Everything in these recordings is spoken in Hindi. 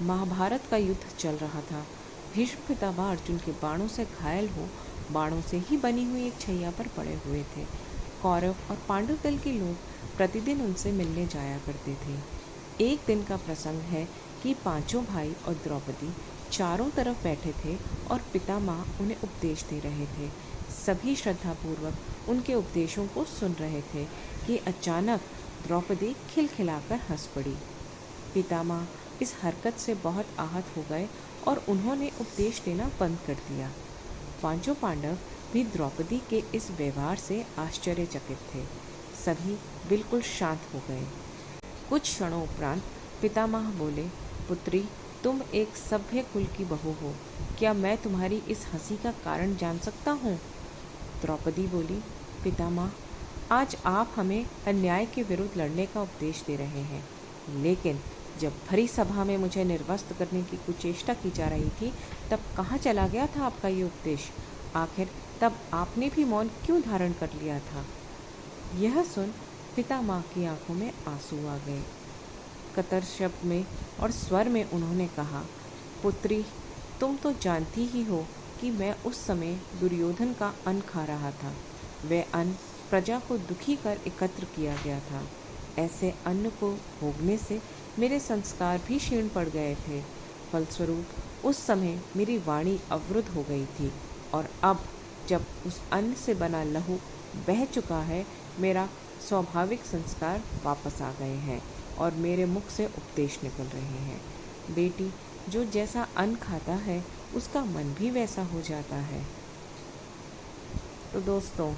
महाभारत का युद्ध चल रहा था। भीष्म पितामह अर्जुन के बाणों से घायल हो बाणों से ही बनी हुई एक छैया पर पड़े हुए थे। कौरव और पांडव दल के लोग प्रतिदिन उनसे मिलने जाया करते थे। एक दिन का प्रसंग है कि पांचों भाई और द्रौपदी चारों तरफ बैठे थे और पितामह उन्हें उपदेश दे रहे थे। सभी श्रद्धापूर्वक उनके उपदेशों को सुन रहे थे कि अचानक द्रौपदी खिलखिलाकर हंस पड़ी। पितामह इस हरकत से बहुत आहत हो गए और उन्होंने उपदेश देना बंद कर दिया। पांचों पांडव भी द्रौपदी के इस व्यवहार से आश्चर्यचकित थे। सभी बिल्कुल शांत हो गए। कुछ क्षणों उपरांत पितामह बोले, पुत्री, तुम एक सभ्य कुल की बहू हो, क्या मैं तुम्हारी इस हंसी का कारण जान सकता हूँ? द्रौपदी बोली, पितामह, आज आप हमें अन्याय के विरुद्ध लड़ने का उपदेश दे रहे हैं, लेकिन जब भरी सभा में मुझे निर्वस्त्र करने की कुचेष्टा की जा रही थी, तब कहाँ चला गया था आपका ये उपदेश? आखिर तब आपने भी मौन क्यों धारण कर लिया था? यह सुन पितामह की आंखों में आंसू आ गए। कतर शब्द में और स्वर में उन्होंने कहा, पुत्री, तुम तो जानती ही हो कि मैं उस समय दुर्योधन का अन्न खा रहा था। वह अन्न प्रजा को दुखी कर एकत्र किया गया था। ऐसे अन्न को भोगने से मेरे संस्कार भी क्षीण पड़ गए थे। फलस्वरूप उस समय मेरी वाणी अवरुद्ध हो गई थी और अब जब उस अन्न से बना लहू बह चुका है, मेरा स्वाभाविक संस्कार वापस आ गए हैं और मेरे मुख से उपदेश निकल रहे हैं। बेटी, जो जैसा अन्न खाता है उसका मन भी वैसा हो जाता है। तो दोस्तों,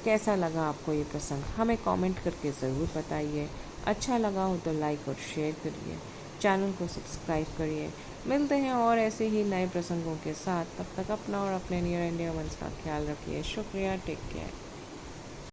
कैसा लगा आपको ये प्रसंग? हमें कमेंट करके ज़रूर बताइए। अच्छा लगा हो तो लाइक और शेयर करिए, चैनल को सब्सक्राइब करिए। मिलते हैं और ऐसे ही नए प्रसंगों के साथ। तब तक अपना और अपने नियर एंड डियर वंस का ख्याल रखिए। शुक्रिया। Take care.